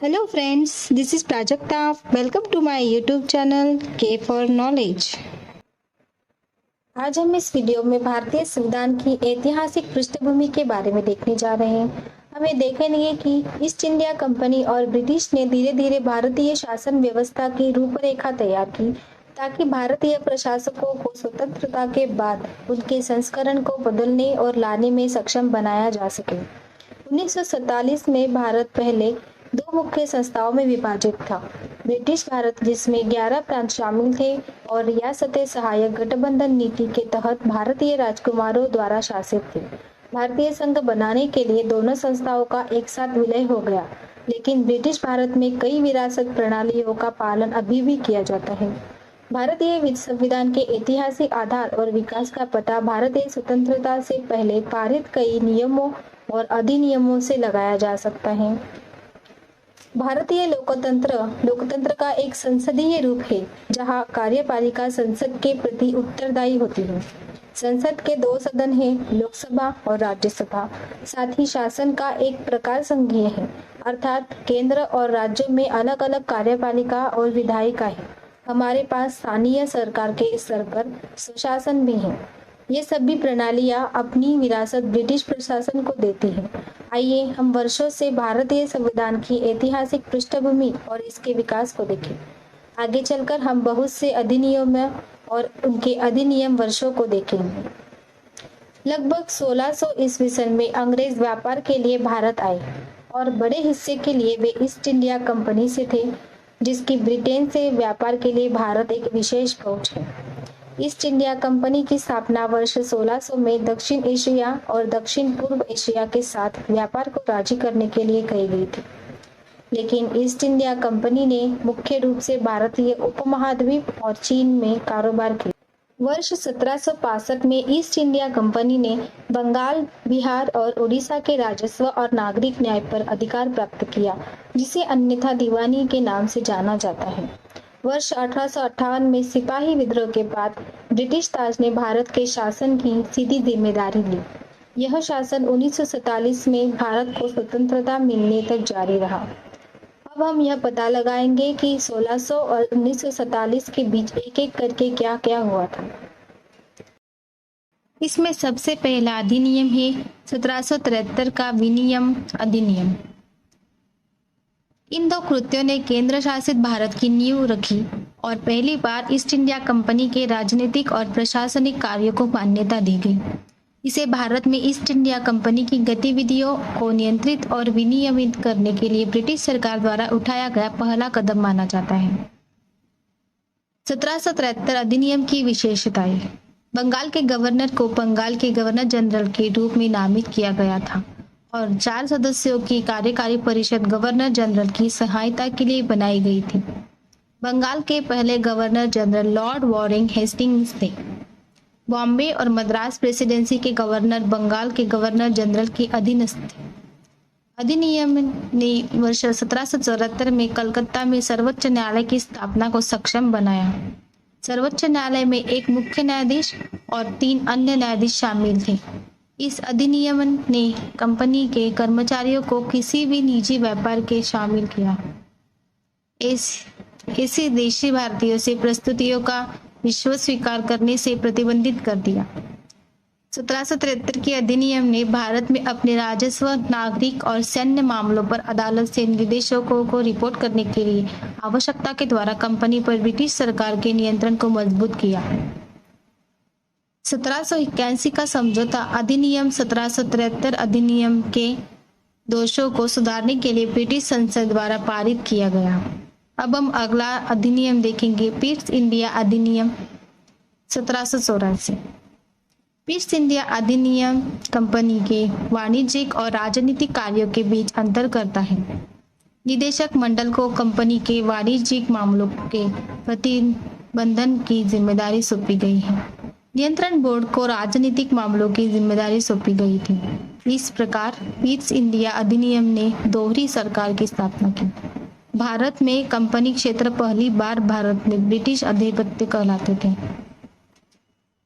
Hello friends, this is Prajakta. Welcome to my YouTube channel K for Knowledge. आज हम इस video में भारतीय संविधान की ऐतिहासिक पृष्ठभूमि के बारे में देखने जा रहे हैं। हमें देखेंगे कि ईस्ट इंडिया कंपनी और ब्रिटिश ने धीरे धीरे भारतीय शासन व्यवस्था की रूपरेखा तैयार की ताकि भारतीय प्रशासकों को स्वतंत्रता के बाद उनके संस्करण को बदलने और लाने में सक्षम बनाया जा सके। 1947 में भारत पहले दो मुख्य संस्थाओं में विभाजित था। ब्रिटिश भारत, जिसमें 11 प्रांत शामिल थे, और रियासतें सहायक गठबंधन नीति के तहत भारतीय राजकुमारों द्वारा शासित थे। भारतीय संघ बनाने के लिए दोनों संस्थाओं का एक साथ विलय हो गया, लेकिन ब्रिटिश भारत में कई विरासत प्रणालियों का पालन अभी भी किया जाता है। भारतीय संविधान के ऐतिहासिक आधार और विकास का पता भारतीय स्वतंत्रता से पहले पारित कई नियमों और अधिनियमों से लगाया जा सकता है। भारतीय लोकतंत्र का एक संसदीय रूप है, जहां कार्यपालिका संसद के प्रति उत्तरदायी होती है। संसद के दो सदन हैं, लोकसभा और राज्यसभा। साथ ही शासन का एक प्रकार संघीय है, अर्थात केंद्र और राज्यों में अलग अलग कार्यपालिका और विधायिका है। हमारे पास स्थानीय सरकार के स्तर पर स्वशासन भी है। ये सभी प्रणालियां अपनी विरासत ब्रिटिश प्रशासन को देती हैं। आइए हम वर्षों से भारतीय संविधान की ऐतिहासिक पृष्ठभूमि और इसके विकास को देखें। आगे चलकर हम बहुत से अधिनियम और उनके अधिनियम वर्षों को देखेंगे। लगभग 1600 ईस्वी सन में अंग्रेज व्यापार के लिए भारत आए और बड़े हिस्से के लिए वे ईस्ट इंडिया कंपनी से थे, जिसकी ब्रिटेन से व्यापार के लिए भारत एक विशेष पहुंच है। ईस्ट इंडिया कंपनी की स्थापना वर्ष 1600 में दक्षिण एशिया और दक्षिण पूर्व एशिया के साथ व्यापार को राजी करने के लिए की गई थी, लेकिन ईस्ट इंडिया कंपनी ने मुख्य रूप से भारतीय उपमहाद्वीप और चीन में कारोबार किया। वर्ष 1765 में ईस्ट इंडिया कंपनी ने बंगाल, बिहार और उड़ीसा के राजस्व और नागरिक न्याय पर अधिकार प्राप्त किया, जिसे अन्यथा दीवानी के नाम से जाना जाता है। वर्ष 1858 में सिपाही विद्रोह के बाद ब्रिटिश ताज ने भारत के शासन की सीधी जिम्मेदारी ली। यह शासन 1947 में भारत को स्वतंत्रता मिलने तक जारी रहा। अब हम यह पता लगाएंगे कि 1600 और 1947 के बीच एक एक करके क्या क्या हुआ था। इसमें सबसे पहला अधिनियम है 1773 का विनिमय अधिनियम। इन दो कृत्यों ने केंद्र शासित भारत की नींव रखी और पहली बार ईस्ट इंडिया कंपनी के राजनीतिक और प्रशासनिक कार्यों को मान्यता दी गई। इसे भारत में ईस्ट इंडिया कंपनी की गतिविधियों को नियंत्रित और विनियमित करने के लिए ब्रिटिश सरकार द्वारा उठाया गया पहला कदम माना जाता है। 1773 अधिनियम की विशेषताएं। बंगाल के गवर्नर को बंगाल के गवर्नर जनरल के रूप में नामित किया गया था और 4 सदस्यों की कार्यकारी परिषद गवर्नर जनरल की सहायता के लिए बनाई गई थी। बंगाल के पहले governor general Lord Warring Hastings थे। बॉम्बे और मद्रास प्रेसिडेंसी के गवर्नर बंगाल के गवर्नर जनरल के अधीनस्थ थे। अधिनियम ने वर्ष 1774 में कलकत्ता में सर्वोच्च न्यायालय की स्थापना को सक्षम बनाया। सर्वोच्च न्यायालय में एक मुख्य न्यायाधीश और 3 अन्य न्यायाधीश शामिल थे। इस अधिनियम ने कंपनी के कर्मचारियों को किसी भी निजी व्यापार के शामिल किया। ऐसे देशी भारतीयों से प्रस्तुतियों का विश्व स्वीकार करने से प्रतिबंधित कर दिया। 1773 के अधिनियम ने भारत में अपने राजस्व, नागरिक और सैन्य मामलों पर अदालत से निदेशकों को रिपोर्ट करने के लिए आवश्यकता के द्वारा कंपनी पर ब्रिटिश सरकार के नियंत्रण को मजबूत किया। 1781 का समझौता अधिनियम 1773 अधिनियम के दोषों को सुधारने के लिए ब्रिटिश संसद द्वारा पारित किया गया। अब हम अगला अधिनियम देखेंगे, ईस्ट इंडिया अधिनियम 1784। ईस्ट इंडिया अधिनियम कंपनी के वाणिज्यिक और राजनीतिक कार्यों के बीच अंतर करता है। निदेशक मंडल को कंपनी के वाणिज्यिक मामलों के प्रतिबंधन की जिम्मेदारी सौंपी गई है। नियंत्रण बोर्ड को राजनीतिक मामलों की जिम्मेदारी सौंपी गई थी। इस प्रकार ईस्ट इंडिया अधिनियम ने दोहरी सरकार की स्थापना की। भारत में कंपनी क्षेत्र पहली बार भारत में ब्रिटिश आधिपत्य कहलाते थे।